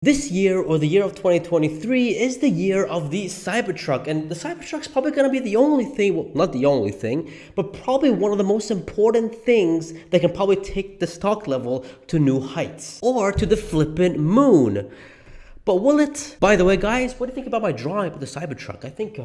This year, or the year of 2023, is the year of the Cybertruck, and the Cybertruck's probably going to be the only thing, well, not the only thing, but probably one of the most important things that can probably take the stock level to new heights, or to the flippant moon. But will it? By the way, guys, what do you think about my drawing of the Cybertruck? I think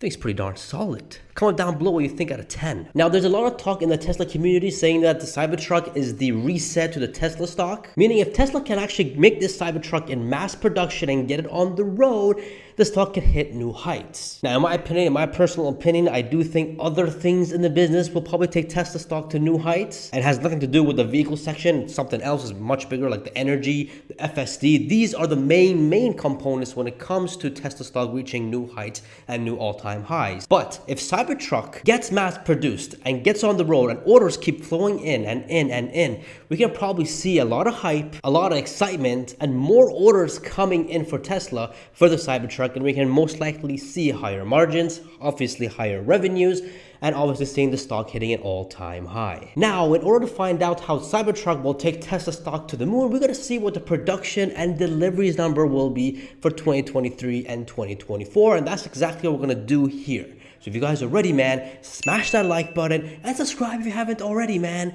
it's pretty darn solid. Comment down below what you think out of 10. Now, there's a lot of talk in the Tesla community saying that the Cybertruck is the reset to the Tesla stock. Meaning if Tesla can actually make this Cybertruck in mass production and get it on the road, the stock can hit new heights. Now, in my opinion, in my personal opinion, I do think other things in the business will probably take Tesla stock to new heights. And it has nothing to do with the vehicle section. Something else is much bigger, like the energy, the FSD. These are the main components when it comes to Tesla stock reaching new heights and new all-time highs. But if Cybertruck gets mass produced and gets on the road and orders keep flowing in and in, we can probably see a lot of hype, a lot of excitement, and more orders coming in for Tesla for the Cybertruck, and we can most likely see higher margins, obviously higher revenues, and obviously seeing the stock hitting an all-time high. Now, in order to find out how Cybertruck will take Tesla stock to the moon, we're gonna see what the production and deliveries number will be for 2023 and 2024, and that's exactly what we're gonna do here. So if you guys are ready, man, smash that like button and subscribe if you haven't already, man.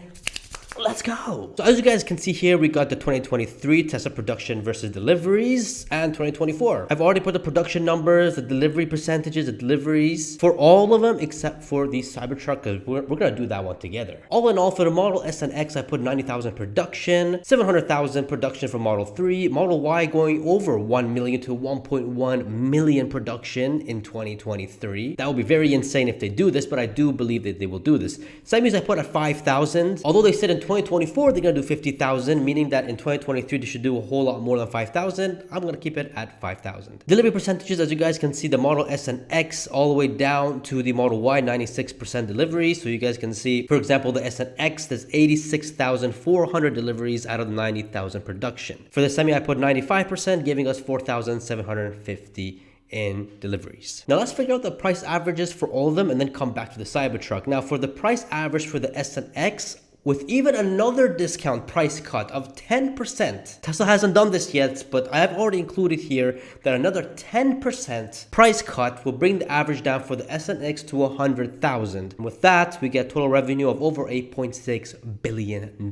Let's go. So as you guys can see here, we got the 2023 Tesla production versus deliveries and 2024. I've already put the production numbers, the delivery percentages, the deliveries for all of them except for the Cybertruck, because we're going to do that one together. All in all, for the Model S and X, I put 90,000 production, 700,000 production for Model 3, Model Y going over 1 million to 1.1 million production in 2023. That would be very insane if they do this, but I do believe that they will do this. Semis I put at 5,000, although they said in 2024 they're gonna do 50,000, meaning that in 2023 they should do a whole lot more than 5,000. I'm gonna keep it at 5,000. Delivery percentages, as you guys can see, the Model S and X all the way down to the Model Y, 96% delivery. So you guys can see, for example, the S and X, there's 86,400 deliveries out of the 90,000 production. For the Semi, I put 95%, giving us 4,750 in deliveries. Now let's figure out the price averages for all of them and then come back to the Cybertruck. Now for the price average for the S and X, with even another discount price cut of 10%. Tesla hasn't done this yet, but I have already included here that another 10% price cut will bring the average down for the S and X to 100,000. And with that, we get total revenue of over $8.6 billion.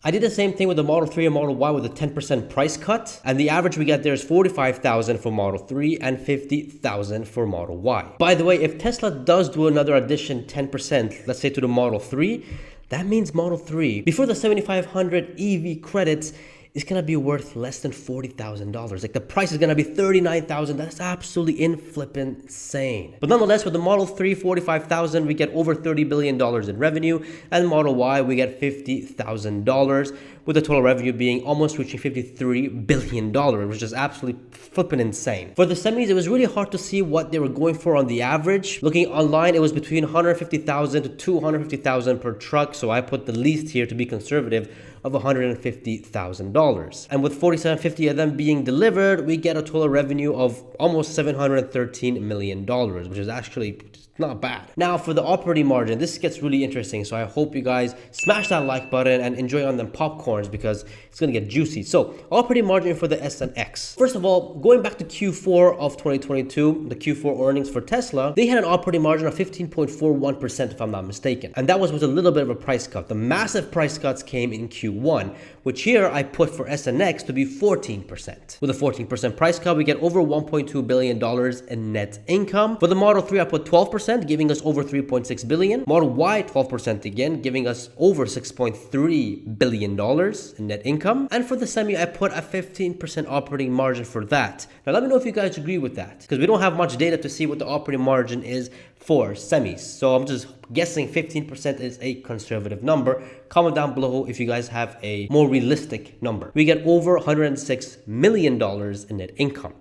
I did the same thing with the Model 3 and Model Y with a 10% price cut, and the average we get there is 45,000 for Model 3 and 50,000 for Model Y. By the way, if Tesla does do another addition 10%, let's say to the Model 3, that means Model 3, before the 7,500 EV credits, is going to be worth less than $40,000. Like the price is going to be $39,000. That's absolutely insane. But nonetheless, with the Model 3, 45,000, we get over $30 billion in revenue. And Model Y, we get $50,000, with the total revenue being almost reaching $53 billion, which is absolutely flipping insane. For the semis, it was really hard to see what they were going for on the average. Looking online, it was between 150,000 to 250,000 per truck. So I put the least here to be conservative of $150,000. And with 4,750 of them being delivered, we get a total revenue of almost $713 million, which is actually not bad. Now for the operating margin, this gets really interesting. So I hope you guys smash that like button and enjoy on them popcorns because it's gonna get juicy. So operating margin for the S and X. First of all, going back to Q4 of 2022, the Q4 earnings for Tesla, they had an operating margin of 15.41% if I'm not mistaken. And that was with a little bit of a price cut. The massive price cuts came in Q1, which here I put for S and X to be 14%. With a 14% price cut, we get over $1.2 billion in net income. For the Model 3, I put 12%, giving us over $3.6 billion. Model Y, 12% again, giving us over $6.3 billion in net income. And for the Semi, I put a 15% operating margin for that. Now let me know if you guys agree with that, because we don't have much data to see what the operating margin is for semis. So I'm just guessing 15% is a conservative number. Comment down below if you guys have a more realistic number. We get over $106 million in net income.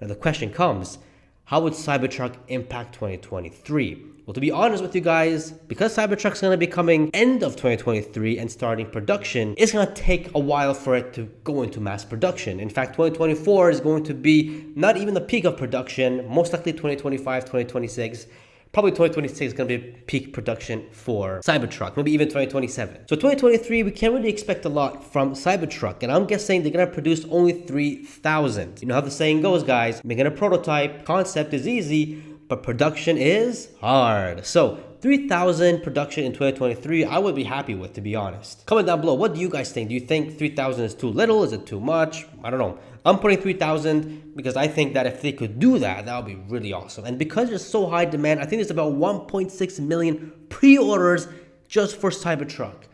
Now the question comes, how would Cybertruck impact 2023? Well, to be honest with you guys, because Cybertruck's going to be coming end of 2023 and starting production, it's going to take a while for it to go into mass production. In fact, 2024 is going to be not even the peak of production, most likely 2025, 2026. probably 2026 is going to be peak production for Cybertruck, maybe even 2027. So 2023, we can't really expect a lot from Cybertruck, and I'm guessing they're going to produce only 3,000. You know how the saying goes, guys, making a prototype, concept is easy, but production is hard. So 3,000 production in 2023, I would be happy with, to be honest. Comment down below, what do you guys think? Do you think 3,000 is too little? Is it too much? I don't know. I'm putting 3,000 because I think that if they could do that, that would be really awesome. And because there's so high demand, I think there's about 1.6 million pre-orders just for Cybertruck.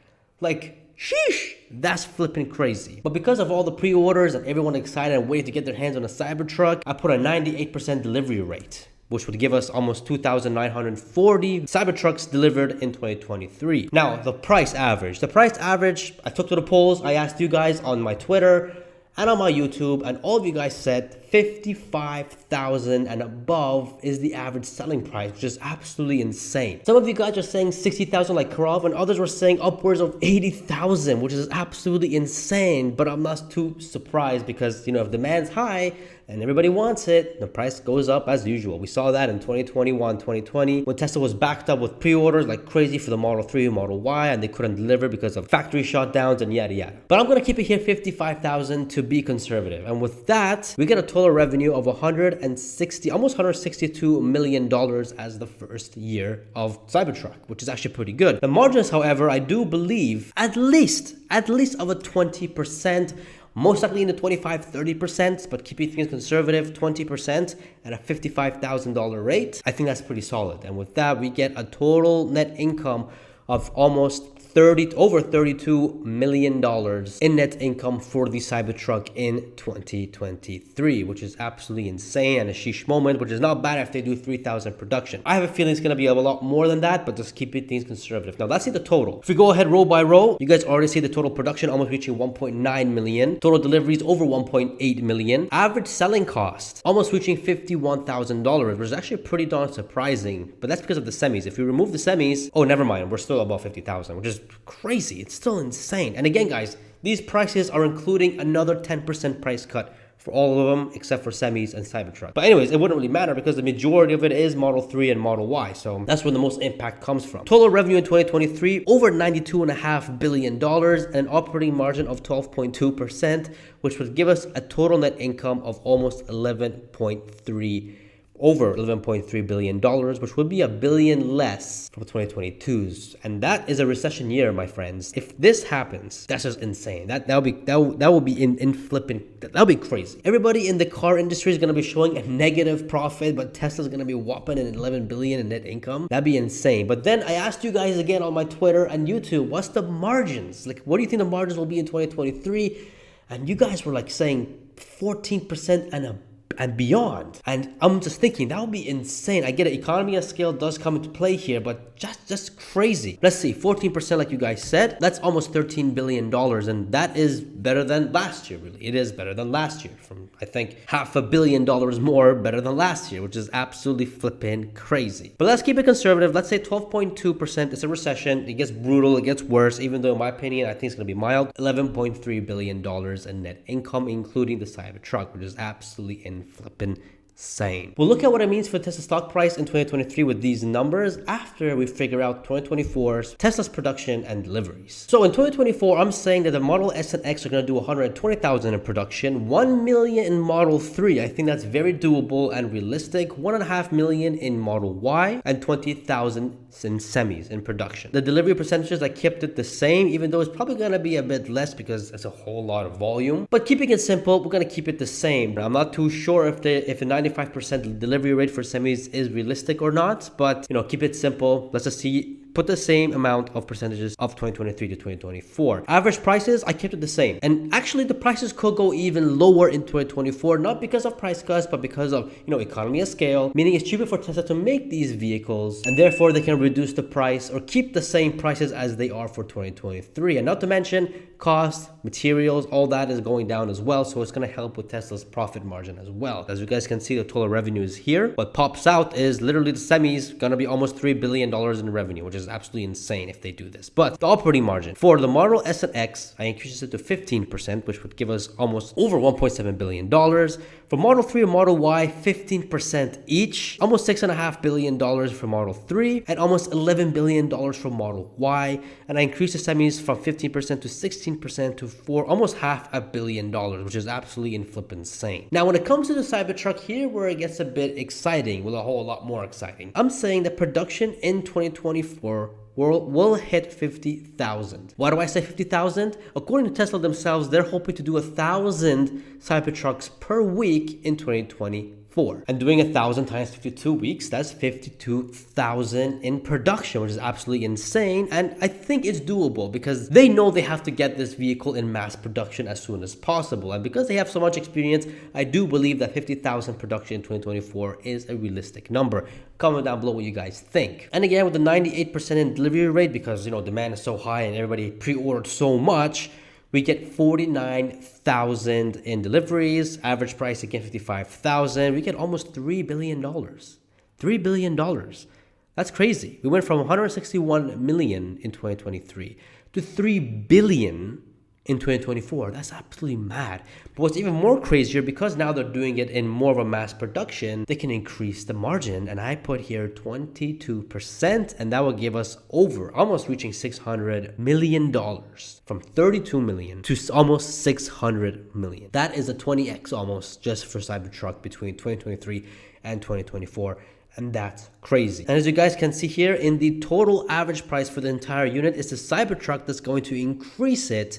Like, sheesh, that's flipping crazy. But because of all the pre-orders and everyone excited and waiting to get their hands on a Cybertruck, I put a 98% delivery rate, which would give us almost 2,940 Cybertrucks delivered in 2023. Now, the price average. The price average, I took to the polls. I asked you guys on my Twitter and on my YouTube, and all of you guys said 55,000 and above is the average selling price, which is absolutely insane. Some of you guys are saying 60,000 like Karov, and others were saying upwards of 80,000, which is absolutely insane. But I'm not too surprised because, you know, if demand's high and everybody wants it, the price goes up as usual. We saw that in 2021, 2020, when Tesla was backed up with pre-orders like crazy for the Model 3 and Model Y, and they couldn't deliver because of factory shutdowns and yada yada. But I'm gonna keep it here 55,000 to be conservative. And with that, we get a total revenue of almost $162 million as the first year of Cybertruck, which is actually pretty good. The margins, however, I do believe at least of a 20%, most likely in the 25-30%, but keeping things conservative, 20% at a $55,000 rate. I think that's pretty solid. And with that, we get a total net income of almost over $32 million in net income for the Cybertruck in 2023, which is absolutely insane and a sheesh moment, which is not bad if they do 3,000 production. I have a feeling it's going to be a lot more than that, but just keep it things conservative. Now, let's see the total. If we go ahead row by row, you guys already see the total production almost reaching 1.9 million. Total deliveries over 1.8 million. Average selling cost almost reaching $51,000, which is actually pretty darn surprising, but that's because of the semis. If you remove the semis, oh, never mind, we're still above 50,000, which is crazy. It's still insane. And again, guys, these prices are including another 10% price cut for all of them except for semis and Cybertruck. But anyways, it wouldn't really matter because the majority of it is Model 3 and Model Y. So that's where the most impact comes from. Total revenue in 2023, over $92.5 billion, and an operating margin of 12.2%, which would give us a total net income of almost over $11.3 billion, which would be $1 billion less from 2022's. And that is a recession year, my friends. If this happens, that's just insane. That would be crazy. Everybody in the car industry is going to be showing a negative profit, but Tesla's going to be whopping an $11 billion in net income. That'd be insane. But then I asked you guys again on my Twitter and YouTube, what's the margins? Like, what do you think the margins will be in 2023? And you guys were like saying 14% and beyond. And I'm just thinking that would be insane. I get it, economy of scale does come into play here, but just crazy. Let's see, 14% like you guys said, that's almost $13 billion, and that is better than last year, really. It is better than last year, from I think $500 million more better than last year, which is absolutely flipping crazy. But let's keep it conservative. Let's say 12.2%. It's a recession. It gets brutal, it gets worse, even though in my opinion I think it's going to be mild. $11.3 billion in net income, including the Cybertruck, which is absolutely flipping insane. We'll look at what it means for Tesla's stock price in 2023 with these numbers after we figure out 2024's Tesla's production and deliveries. So in 2024, I'm saying that the Model S and X are going to do 120,000 in production, 1 million in Model 3. I think that's very doable and realistic. 1.5 million in Model Y and 20,000 in semis in production. The delivery percentages, I kept it the same, even though it's probably going to be a bit less because it's a whole lot of volume. But keeping it simple, we're going to keep it the same. I'm not too sure if the 95% delivery rate for semis is realistic or not, but you know, keep it simple. Let's just see, put the same amount of percentages of 2023 to 2024. Average prices, I kept it the same. And actually the prices could go even lower in 2024, not because of price cuts, but because of, you know, economy of scale, meaning it's cheaper for Tesla to make these vehicles, and therefore they can reduce the price or keep the same prices as they are for 2023. And not to mention cost, materials, all that is going down as well. So it's going to help with Tesla's profit margin as well. As you guys can see, the total revenue is here. What pops out is literally the semis going to be almost $3 billion in revenue, which is absolutely insane if they do this. But the operating margin for the Model S and X, I increased it to 15%, which would give us almost over $1.7 billion. For Model 3 and Model Y, 15% each, almost $6.5 billion for Model 3, and almost $11 billion for Model Y. And I increased the semis from 15% to 16% to almost $500 million, which is absolutely flippin' insane. Now, when it comes to the Cybertruck, here where it gets a bit exciting, well, a whole lot more exciting. I'm saying that production in 2024 will hit 50,000. Why do I say 50,000? According to Tesla themselves, they're hoping to do 1,000 Cybertrucks per week in 2024. And doing 1,000 times 52 weeks, that's 52,000 in production, which is absolutely insane. And I think it's doable because they know they have to get this vehicle in mass production as soon as possible. And because they have so much experience, I do believe that 50,000 production in 2024 is a realistic number. Comment down below what you guys think. And again, with the 98% in delivery rate, because demand is so high and everybody pre-ordered so much, we get 49,000 in deliveries, average price again 55,000. We get almost $3 billion. $3 billion. That's crazy. We went from 161 million in 2023 to 3 billion in 2024. That's absolutely mad. But what's even more crazier, because now they're doing it in more of a mass production, they can increase the margin. And I put here 22%, and that will give us over, almost reaching $600 million, from 32 million to almost 600 million. That is a 20x almost just for Cybertruck between 2023 and 2024. And that's crazy. And as you guys can see here, in the total average price for the entire unit, is the Cybertruck that's going to increase it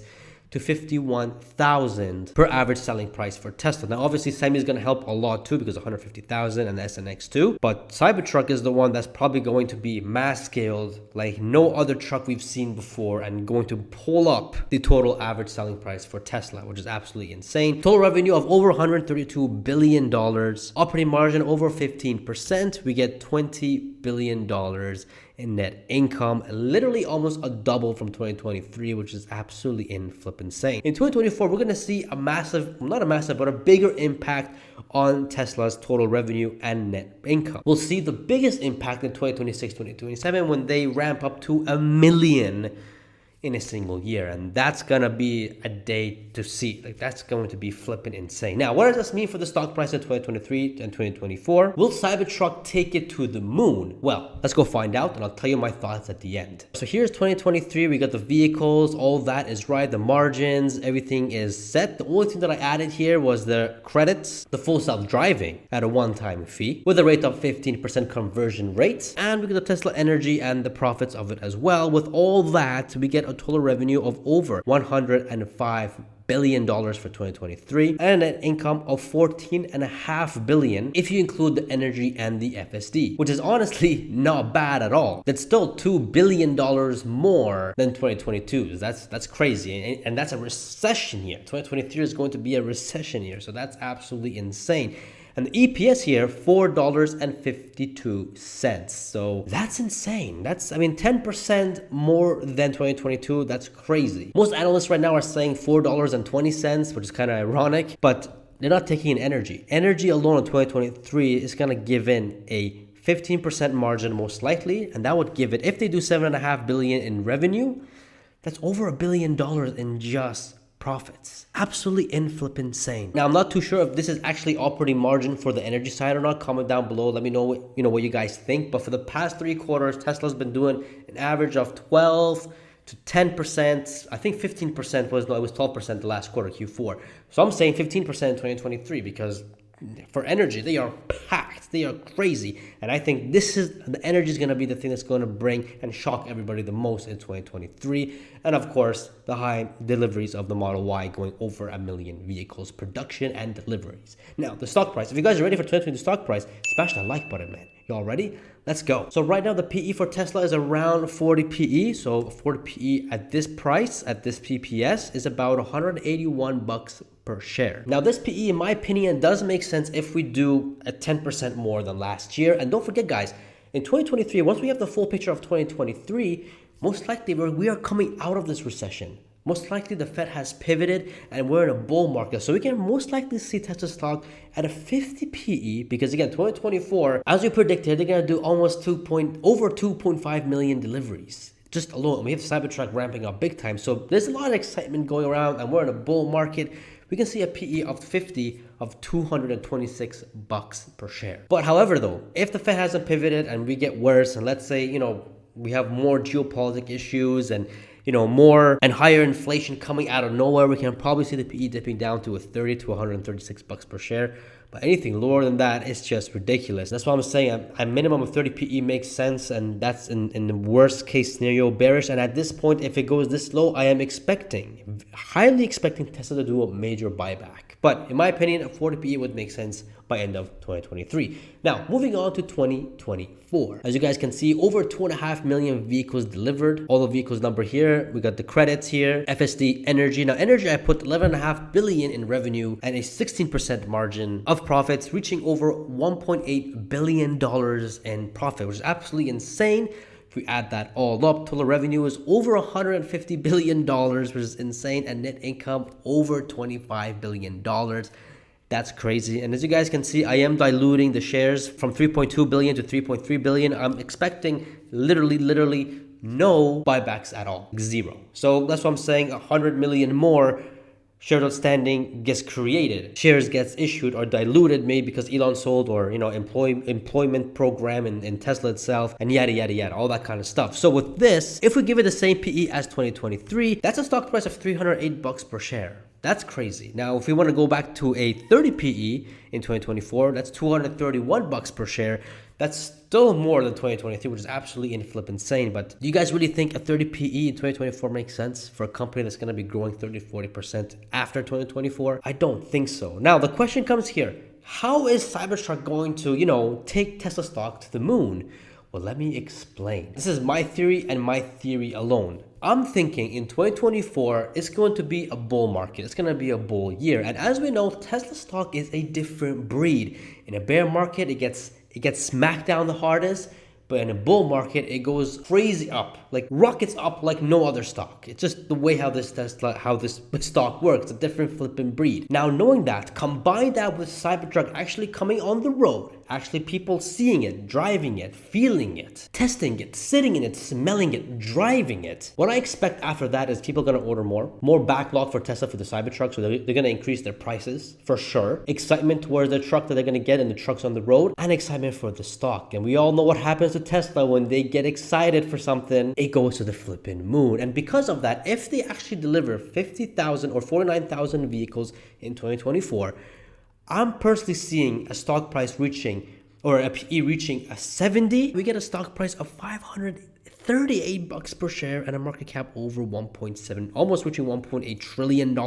to 51,000 per average selling price for Tesla. Now, obviously, Semi is going to help a lot too because 150,000 and the S and X too. But Cybertruck is the one that's probably going to be mass scaled like no other truck we've seen before and going to pull up the total average selling price for Tesla, which is absolutely insane. Total revenue of over $132 billion. Operating margin over 15%. We get $20 billion in net income, literally almost a double from 2023, which is absolutely insane. In 2024, we're going to see a massive, not a massive, but a bigger impact on Tesla's total revenue and net income. We'll see the biggest impact in 2026, 2027 when they ramp up to 1 million in a single year. And that's going to be a day to see. Like, that's going to be flipping insane. Now, what does this mean for the stock price in 2023 and 2024? Will Cybertruck take it to the moon? Well, let's go find out, and I'll tell you my thoughts at the end. So here's 2023. We got the vehicles. All that is right. The margins, everything is set. The only thing that I added here was the credits, the full self-driving at a one-time fee with a rate of 15% conversion rate. And we got the Tesla energy and the profits of it as well. With all that, we get a total revenue of over $105 billion for 2023 and a net income of $14.5 billion if you include the energy and the FSD, which is honestly not bad at all. That's still $2 billion more than 2022. That's crazy, and that's a recession year. 2023 is going to be a recession year, so that's absolutely insane. And the EPS here, $4.52. So that's insane. That's, 10% more than 2022. That's crazy. Most analysts right now are saying $4.20, which is kind of ironic, but they're not taking in energy. Energy alone in 2023 is going to give in a 15% margin most likely, and that would give it, if they do $7.5 billion in revenue, that's over $1 billion in just profits. Absolutely insane. Now, I'm not too sure if this is actually operating margin for the energy side or not. Comment down below. Let me know what you guys think. But for the past 3 quarters, Tesla's been doing an average of 12 to 10%. I think 15% was 12% the last quarter, Q4. So I'm saying 15% in 2023 because for energy, they are packed. They are crazy. And I think the energy is going to be the thing that's going to bring and shock everybody the most in 2023. And of course, the high deliveries of the Model Y going over 1 million vehicles, production and deliveries. Now, the stock price. If you guys are ready for 2020 stock price, smash that like button, man. Y'all ready? Let's go. So right now, the PE for Tesla is around 40 PE. So 40 PE at this price, at this PPS, is about $181 per share. Now, this PE, in my opinion, does make sense if we do a 10% more than last year. And don't forget, guys, in 2023, once we have the full picture of 2023, most likely we are coming out of this recession. Most likely the Fed has pivoted and we're in a bull market. So we can most likely see Tesla stock at a 50 PE because again, 2024, as we predicted, they're going to do almost over 2.5 million deliveries. Just alone, we have Cybertruck ramping up big time. So there's a lot of excitement going around and we're in a bull market. We can see a PE of 50 of $226 per share. But however though, if the Fed hasn't pivoted and we get worse and let's say, we have more geopolitical issues and more and higher inflation coming out of nowhere, we can probably see the PE dipping down to a 30 to $136 per share. But anything lower than that is just ridiculous. That's why I'm saying a minimum of 30 PE makes sense, and that's in the worst case scenario bearish. And at this point, if it goes this low, I am highly expecting Tesla to do a major buyback. But in my opinion, a 40 PE would make sense by end of 2023. Now, moving on to 2024. As you guys can see, over 2.5 million vehicles delivered. All the vehicles number here. We got the credits here. FSD Energy. Now, Energy, I put 11.5 billion in revenue and a 16% margin of profits, reaching over $1.8 billion in profit, which is absolutely insane. If we add that all up, total revenue is over $150 billion, which is insane, and net income over $25 billion. That's crazy. And as you guys can see, I am diluting the shares from 3.2 billion to 3.3 billion. I'm expecting literally no buybacks at all. Zero. So that's what I'm saying. 100 million more shares outstanding gets created. Shares gets issued or diluted, maybe because Elon sold or, employment program in Tesla itself and yada, all that kind of stuff. So with this, if we give it the same PE as 2023, that's a stock price of $308 per share. That's crazy. Now, if we want to go back to a 30 PE in 2024, that's $231 per share. That's still more than 2023, which is absolutely insane. But do you guys really think a 30 PE in 2024 makes sense for a company that's going to be growing 30-40% after 2024? I don't think so. Now, the question comes here. How is Cybertruck going to, take Tesla stock to the moon? Well, let me explain. This is my theory and my theory alone. I'm thinking in 2024, it's going to be a bull market. It's going to be a bull year. And as we know, Tesla stock is a different breed. In a bear market, it gets smacked down the hardest. But in a bull market, it goes crazy up, like rockets up like no other stock. It's just the way how this stock works, a different flipping breed. Now, knowing that, combine that with Cybertruck actually coming on the road, actually people seeing it, driving it, feeling it, testing it, sitting in it, smelling it, driving it. What I expect after that is people are going to order more backlog for Tesla for the Cybertruck, so they're going to increase their prices for sure. Excitement towards the truck that they're going to get and the trucks on the road, and excitement for the stock. And we all know what happens to Tesla when they get excited for something, it goes to the flipping moon. And because of that, if they actually deliver 50,000 or 49,000 vehicles in 2024, I'm personally seeing a stock price reaching, or a PE reaching a 70. We get a stock price of $538 per share and a market cap over 1.7, almost reaching $1.8 trillion.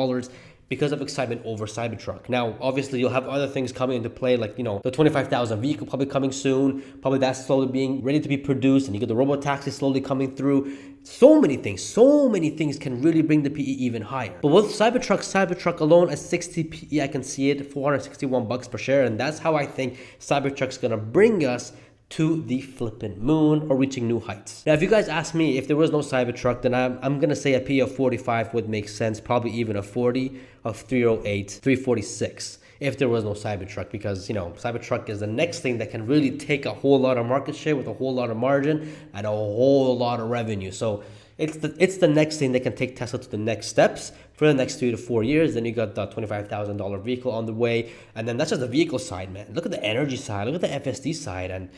Because of excitement over Cybertruck. Now, obviously, you'll have other things coming into play, like, the 25,000 vehicle probably coming soon. Probably that's slowly being ready to be produced, and you get the robotaxi slowly coming through. So many things can really bring the PE even higher. But with Cybertruck alone at 60 PE, I can see it $461 per share, and that's how I think Cybertruck's gonna bring us to the flipping moon or reaching new heights. Now, if you guys ask me if there was no Cybertruck, then I'm gonna say a PE of 45 would make sense, probably even a 40 of 308, 346 if there was no Cybertruck, because Cybertruck is the next thing that can really take a whole lot of market share with a whole lot of margin and a whole lot of revenue. So it's the next thing that can take Tesla to the next steps for the next 3 to 4 years. Then you got the $25,000 vehicle on the way, and then that's just the vehicle side, man. Look at the energy side, look at the FSD side, and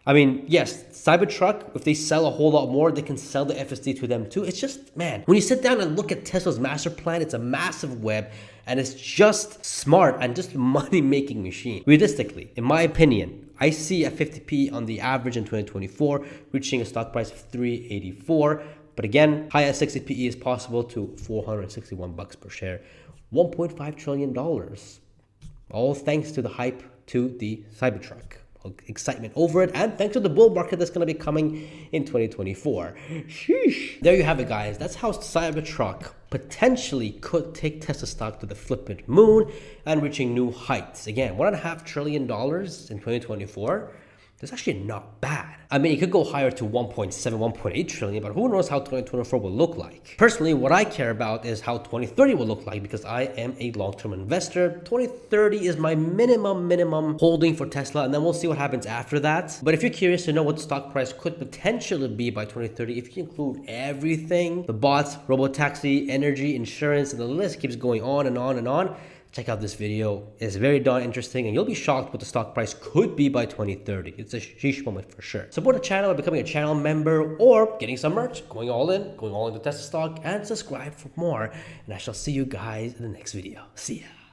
I mean, yes, Cybertruck, if they sell a whole lot more, they can sell the FSD to them too. It's just, man, when you sit down and look at Tesla's master plan, it's a massive web, and it's just smart and just money-making machine. Realistically, in my opinion, I see a 50p on the average in 2024, reaching a stock price of 384. But again, high as 60p is possible to $461 per share, $1.5 trillion. All thanks to the hype to the Cybertruck. Excitement over it, and thanks to the bull market that's going to be coming in 2024. Sheesh. There you have it, guys. That's how Cybertruck potentially could take Tesla stock to the flippant moon and reaching new heights. Again, $1.5 trillion in 2024. that's actually not bad. I mean, it could go higher to 1.7, 1.8 trillion, but who knows how 2024 will look like. Personally, what I care about is how 2030 will look like, because I am a long-term investor. 2030 is my minimum holding for Tesla, and then we'll see what happens after that. But if you're curious to know what the stock price could potentially be by 2030, if you include everything, the bots, robotaxi, energy, insurance, and the list keeps going on and on and on, check out this video. It's very darn interesting, and you'll be shocked what the stock price could be by 2030. It's a sheesh moment for sure. Support the channel by becoming a channel member or getting some merch, going all into Tesla stock, and subscribe for more. And I shall see you guys in the next video. See ya.